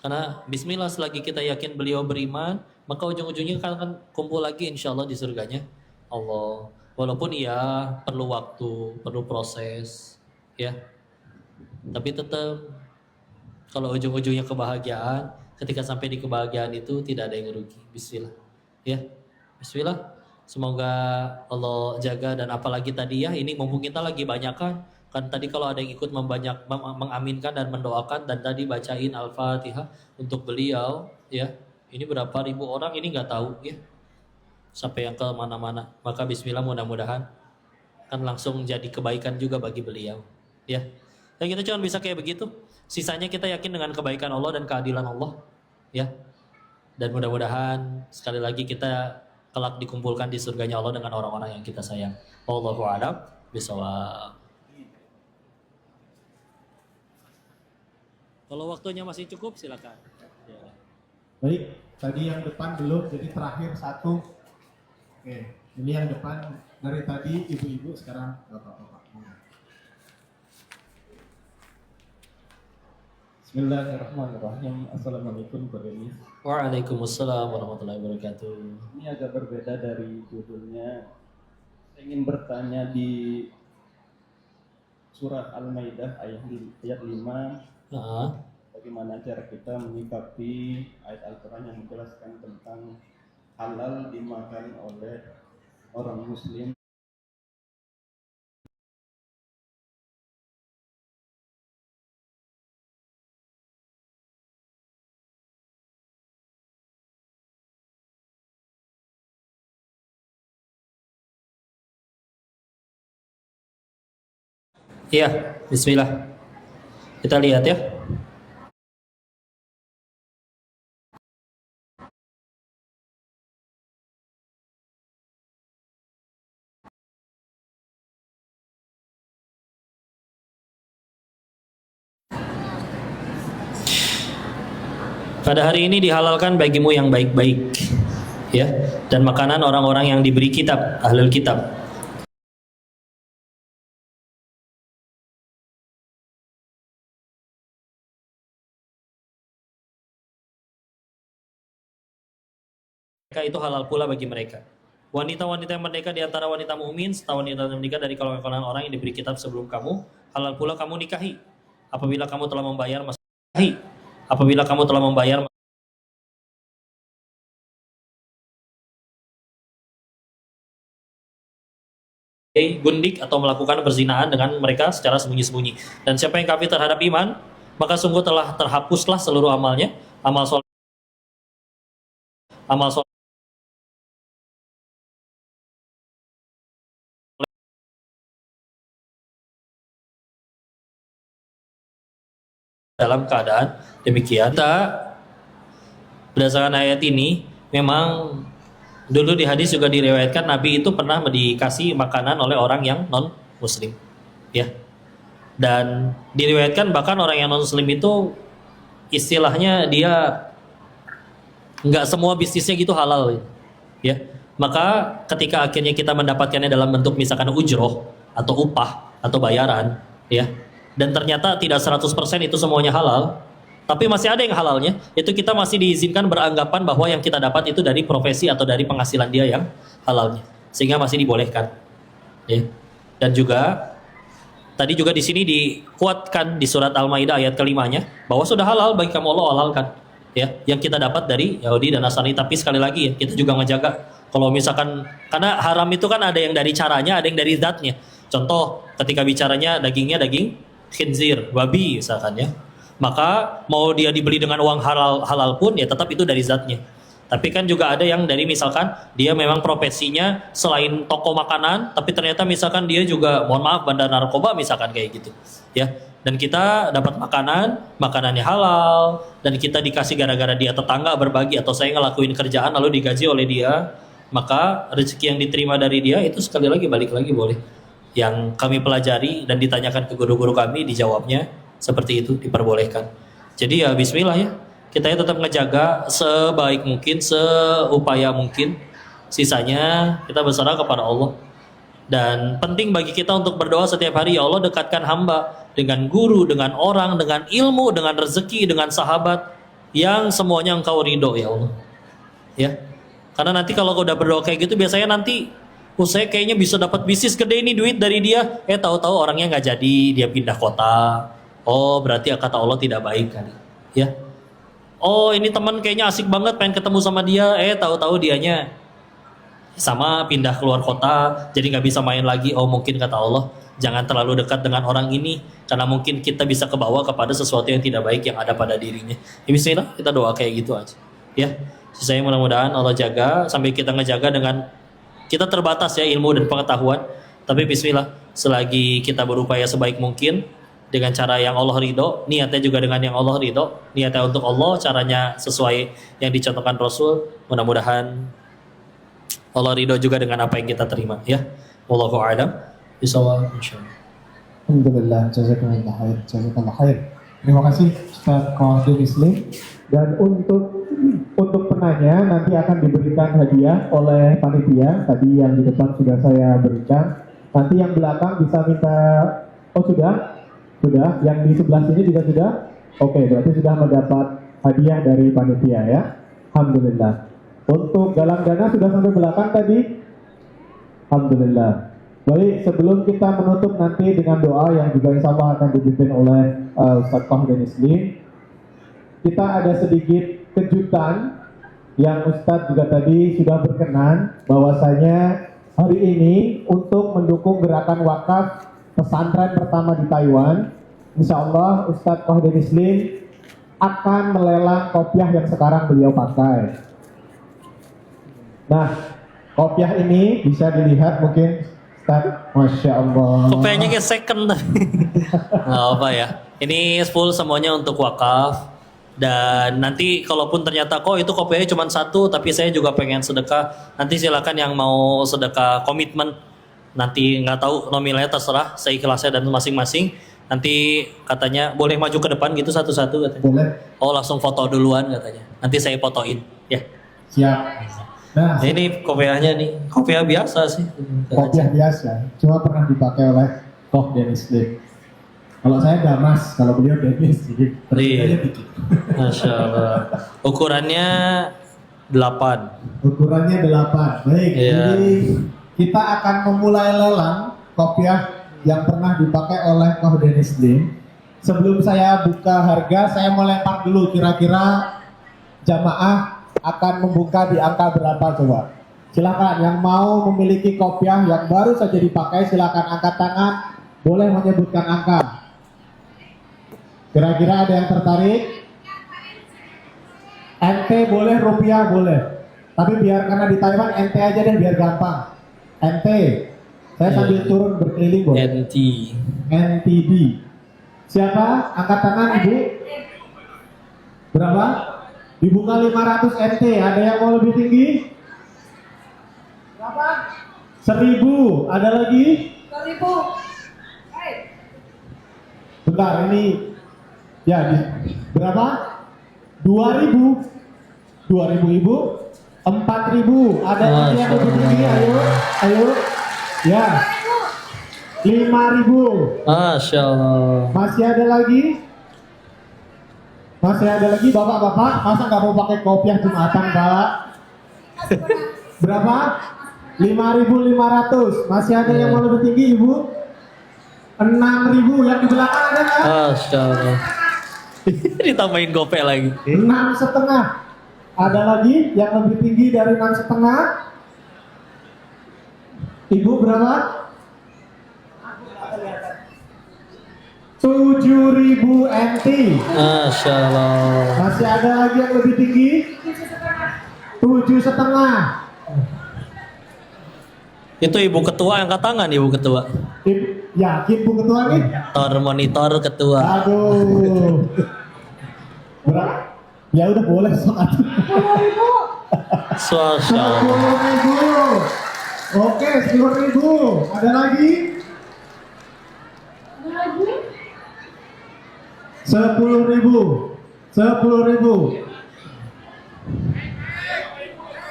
Karena bismillah selagi kita yakin beliau beriman, maka ujung-ujungnya akan kumpul lagi insya Allah di surganya Allah. Walaupun ya perlu waktu, perlu proses, ya. Tapi tetap kalau ujung-ujungnya kebahagiaan, ketika sampai di kebahagiaan itu tidak ada yang rugi. Bismillah, ya. Bismillah. Semoga Allah jaga, dan apalagi tadi ya, ini mumpung kita lagi banyak kan tadi kalau ada yang ikut mengaminkan dan mendoakan, dan tadi bacain Al-Fatihah untuk beliau ya, ini berapa ribu orang ini nggak tahu ya, sampai yang ke mana-mana. Maka bismillah, mudah-mudahan kan langsung jadi kebaikan juga bagi beliau ya. Dan kita cuma bisa kayak begitu, sisanya kita yakin dengan kebaikan Allah dan keadilan Allah ya. Dan mudah-mudahan sekali lagi kita kelak dikumpulkan di surganya Allah dengan orang-orang yang kita sayang. Wallahu a'lam bishawab. Kalau waktunya masih cukup silakan. Ya. Baik, tadi yang depan belum, jadi terakhir satu. Oke, ini yang depan dari tadi ibu-ibu, sekarang bapak-bapak. Bismillahirrahmanirrahim. Assalamualaikum Pak Denis. Waalaikumsalam warahmatullahi wabarakatuh. Ini agak berbeda dari judulnya. Saya ingin bertanya di surah Al-Maidah ayat 5. Bagaimana cara kita menyikapi ayat Al-Quran yang menjelaskan tentang halal dimakan oleh orang Muslim. Iya, bismillah. Kita lihat ya. Pada hari ini dihalalkan bagimu yang baik-baik, ya, dan makanan orang-orang yang diberi kitab, ahlul kitab. mereka itu halal pula bagi mereka. Wanita-wanita yang merdeka di antara wanita mukmin serta wanita yang menikah dari kalangan orang yang diberi kitab sebelum kamu, halal pula kamu nikahi. Apabila kamu telah membayar gundik atau melakukan perzinahan dengan mereka secara sembunyi-sembunyi. Dan siapa yang kafir terhadap iman, maka sungguh telah terhapuslah seluruh amalnya, amal soleh dalam keadaan demikian. Kita berdasarkan ayat ini memang dulu di hadis juga diriwayatkan Nabi itu pernah dikasih makanan oleh orang yang non muslim, ya. Dan diriwayatkan bahkan orang yang non muslim itu istilahnya dia nggak semua bisnisnya gitu halal, ya. Maka ketika akhirnya kita mendapatkannya dalam bentuk misalkan ujroh atau upah atau bayaran, ya. Dan ternyata tidak 100% itu semuanya halal, tapi masih ada yang halalnya, itu kita masih diizinkan beranggapan bahwa yang kita dapat itu dari profesi atau dari penghasilan dia yang halalnya, sehingga masih dibolehkan, ya. Dan juga tadi juga di sini dikuatkan di surat Al-Maidah ayat kelimanya bahwa sudah halal bagi kamu Allah halalkan, ya, yang kita dapat dari Yahudi dan Nasrani. Tapi sekali lagi ya, kita juga ngejaga kalau misalkan, karena haram itu kan ada yang dari caranya, ada yang dari zatnya. Contoh ketika bicaranya dagingnya daging khinzir, babi misalkan, ya, maka mau dia dibeli dengan uang halal pun ya tetap itu dari zatnya. Tapi kan juga ada yang dari misalkan dia memang profesinya selain toko makanan, tapi ternyata misalkan dia juga mohon maaf bandar narkoba misalkan kayak gitu, ya. Dan kita dapat makanannya halal, dan kita dikasih gara-gara dia tetangga berbagi atau saya ngelakuin kerjaan lalu digaji oleh dia, maka rezeki yang diterima dari dia itu sekali lagi balik lagi boleh. Yang kami pelajari dan ditanyakan ke guru-guru kami, dijawabnya seperti itu, diperbolehkan. Jadi ya bismillah ya, kita tetap ngejaga sebaik mungkin, seupaya mungkin. Sisanya kita berserah kepada Allah. Dan penting bagi kita untuk berdoa setiap hari, ya Allah dekatkan hamba dengan guru, dengan orang, dengan ilmu, dengan rezeki, dengan sahabat yang semuanya Engkau ridho ya Allah. Ya. Karena nanti kalau udah berdoa kayak gitu biasanya nanti saya kayaknya bisa dapat bisnis gede ini duit dari dia, tahu-tahu orangnya nggak jadi, dia pindah kota. Oh berarti kata Allah tidak baik kali, ya. Oh ini teman kayaknya asik banget, pengen ketemu sama dia, tahu-tahu dianya sama pindah keluar kota, jadi nggak bisa main lagi. Oh mungkin kata Allah jangan terlalu dekat dengan orang ini, karena mungkin kita bisa kebawa kepada sesuatu yang tidak baik yang ada pada dirinya. Ya, bismillah kita doa kayak gitu aja, ya. Saya mudah-mudahan Allah jaga sampai kita ngejaga dengan kita terbatas ya ilmu dan pengetahuan, tapi bismillah selagi kita berupaya sebaik mungkin dengan cara yang Allah ridho, niatnya juga dengan yang Allah ridho, niatnya untuk Allah, caranya sesuai yang dicontohkan Rasul, mudah-mudahan Allah ridho juga dengan apa yang kita terima, ya. Wallahu a'lam bishawab, insyaallah. Alhamdulillah, jazakallah khair. Terima kasih Ustaz Qadir Islim. Dan untuk penanya nanti akan diberikan hadiah oleh panitia. Tadi yang di depan sudah saya berikan. Nanti yang belakang bisa minta. Oh sudah. Yang di sebelah sini juga sudah. Oke, berarti sudah mendapat hadiah dari panitia ya. Alhamdulillah. Untuk galang dana sudah sampai belakang tadi. Alhamdulillah. Baik, sebelum kita menutup nanti dengan doa yang juga insya Allah akan dipimpin oleh Ustaz Qadir Islim, kita ada sedikit kejutan yang Ustadz juga tadi sudah berkenan bahwasanya hari ini untuk mendukung gerakan wakaf pesantren pertama di Taiwan, insya Allah Ustadz Qadir Islim akan melelang kopiah yang sekarang beliau pakai. Nah, kopiah ini bisa dilihat mungkin Ustadz, Masya Allah. Kopiahnya kayak second nggak apa ya. Ini full semuanya untuk wakaf. Dan nanti kalaupun ternyata kok itu kopiahnya cuma satu, tapi saya juga pengen sedekah, nanti silakan yang mau sedekah komitmen. Nanti nggak tahu nominalnya terserah, seikhlasnya dan masing-masing. Nanti katanya boleh maju ke depan gitu satu-satu katanya. Boleh. Oh langsung foto duluan katanya. Nanti saya fotoin, ya. Siap. Nah, ini kopiahnya nih, kopiah biasa sih. kopiah biasa, cuma pernah dipakai oleh Koh Dennis Lee. Kalau saya Damas, kalau beliau Dennis, jadi Iya. dikit. Masya Allah. Ukurannya 8. Ukurannya 8. Baik, Iya. jadi kita akan memulai lelang kopiah yang pernah dipakai oleh Koh Dennis Lim. Sebelum saya buka harga, saya mau lempar dulu kira-kira jamaah akan membuka di angka berapa coba. Silakan yang mau memiliki kopiah yang baru saja dipakai silakan angkat tangan, boleh menyebutkan angka. Kira-kira ada yang tertarik? NT boleh, rupiah boleh. Tapi biar karena di Taiwan NT aja deh biar gampang. NT. Saya sambil turun berkeliling boleh. NT. NTB. Siapa? Angkat tangan Ibu. Berapa? Dibuka 500 NT. Ada yang mau lebih tinggi? Berapa? 1000. Ada lagi? 2000. Bentar ini. Ya, berapa? 2000. 2000 Ibu. 4000. Ada lagi yang lebih tinggi? Ayo. Ayo. Ya. 5000. Masya Allah. Masih ada lagi? Masih ada lagi bapak-bapak? Masa nggak mau pakai kopiah Jumatan, Pak? Berapa? 5.500. Masih ada yang mau lebih tinggi, Ibu? 6.000. Yang di belakang ada nggak? Masya Allah. Ditambahin gopek lagi. 6,5. Ada lagi yang lebih tinggi dari 6,5? Ibu berapa? 7.000 NT. Masya Allah. Masih ada lagi yang lebih tinggi? 7,5. Itu Ibu Ketua angkat tangan, Ibu Ketua. Yakin Bu Ketua nih? Monitor Ketua. Aduh. Berapa? Ya udah boleh soal. 10.000. 10.000. Oke, 10.000. Ada lagi? 10.000. 10.000.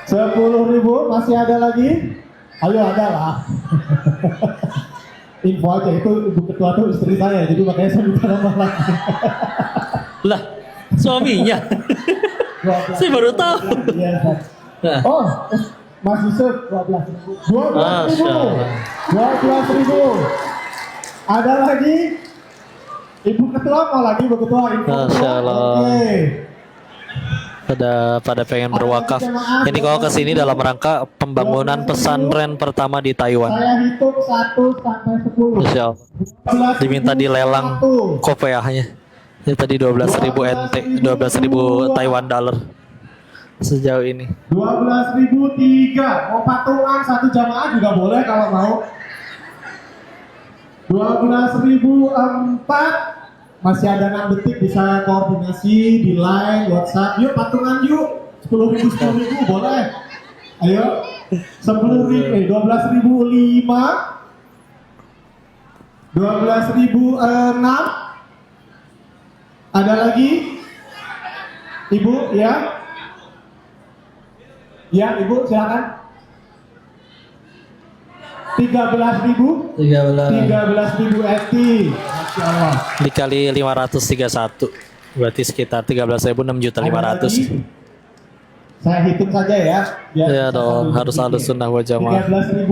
10.000. Masih ada lagi? Ayo ada lah. Info aja itu Ibu Ketua tuh istri saya, jadi makanya saya minta nambah lagi. Lah, suaminya. Saya baru tahu. Iya. Nah. Oh, Mas Yusuf 12.000. 12.000. Masya Allah. 12.000. Ada lagi? Ibu Ketua mau lagi Ibu Ketua info. Masya Allah. Oke. Pada pengen berwakaf. Ini kalau kesini dalam rangka pembangunan pesantren pertama di Taiwan. Saya hitung 1 sampai 10. Masya Allah. 12.000 Diminta dilelang satu. kopiahnya. Ini tadi 12.000 NT, 12.000 Taiwan dollar sejauh ini. 12.003. Mau patungan satu jamaah juga boleh kalau mau. 12.004. Masih ada 6 detik bisa koordinasi di line, WhatsApp. Yuk patungan yuk. 10.000 boleh. Ayo. 12.005. 12.006. Ada lagi? Ibu, ya? Ya, Ibu silakan. 13.000. 13.000 FT. Masya Allah. Dikali 531 berarti sekitar 13.000, 6.500.000. Saya hitung saja ya. Ya dong, harus halus sunnah wal jamaah. 13.001.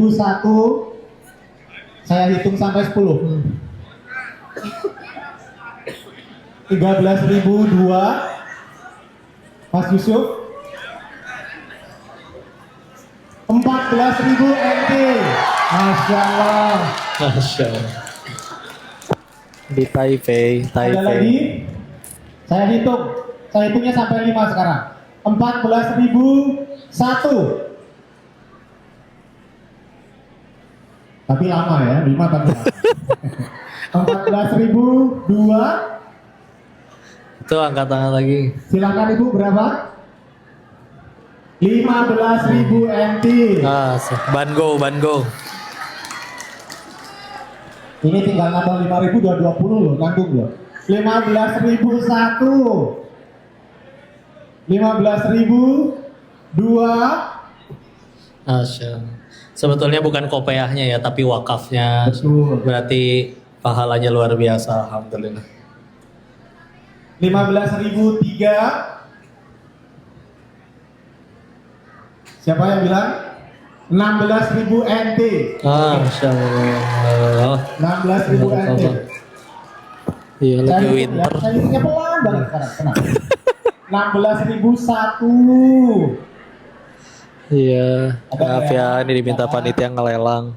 Saya hitung sampai 10. 13.002. Mas Yusuf. 14.000 NT. Masya Allah. Masya Allah. Di Taipei. Ada lagi? Saya hitungnya sampai 5 sekarang. 14.001. Tapi lama ya, 5 tapi lama. 14.002. Itu angkat tangan lagi. Silakan Ibu berapa? 15.000 NT. Bango. Ini tinggal nambah 5.000 udah 20 loh, nanggung loh. 15.001. 15.002. Masya Allah. Sebetulnya bukan kopiahnya ya, tapi wakafnya. Betul. Berarti pahalanya luar biasa, alhamdulillah. 15.003. Siapa yang bilang? 16.000 NT. Masya Allah. 16.000 NT. Iya, Saya lagi hitung ya, winter. saya hitungnya pelan banget sekarang, tenang. 16.001. Iya, Ada maaf ya, ini diminta ada. panitia ngelelang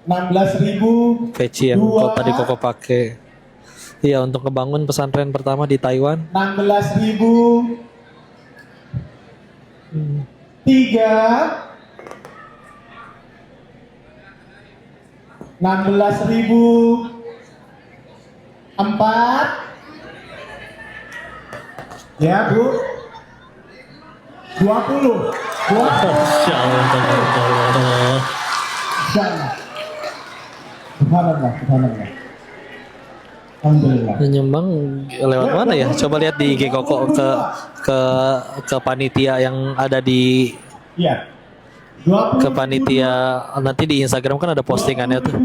16.000. peci yang tadi Koko pakai. Iya, untuk ngebangun pesantren pertama di Taiwan. 16.000. 3. 16.000. 4. Ya, Bu. 20. 20. Masya Allah, Allah. Subhanallah. Subhanallah, subhanallah. Alhamdulillah. Nyumbang lewat mana ya? Coba lihat di IG Koko ke panitia yang ada di Iya. ke panitia nanti di Instagram kan ada postingannya tuh.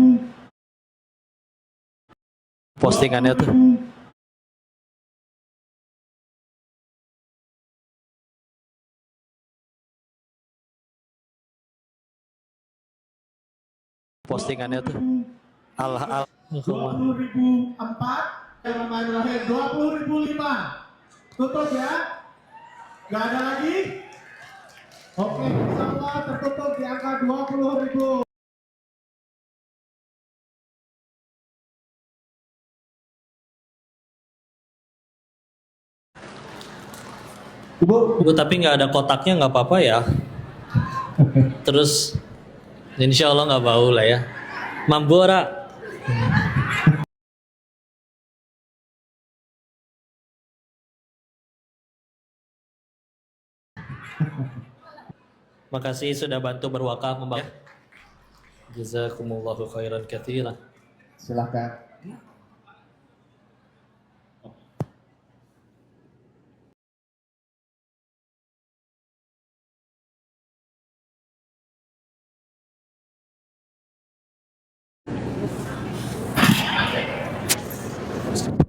Postingannya tuh. Postingannya tuh. Allah 20.004. Bismillahirrahmanirrahim. 20.005. Tutup ya. Gak ada lagi? Oke, insyaallah tertutup di angka 20.000. Bu, tapi nggak ada kotaknya nggak apa-apa ya. Terus, insya Allah nggak bau lah ya. Mambora. Makasih sudah bantu berwakaf membangun. Jazakumullahu khairan katsiran. Silakan.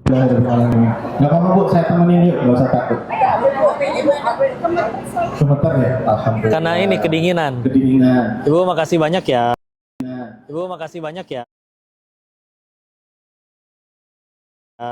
Gak apa-apa Bu, saya temenin yuk, gak usah takut. Sebentar ya, alhamdulillah. Karena ini kedinginan. Kedinginan. Ibu makasih banyak ya. Ibu makasih banyak ya.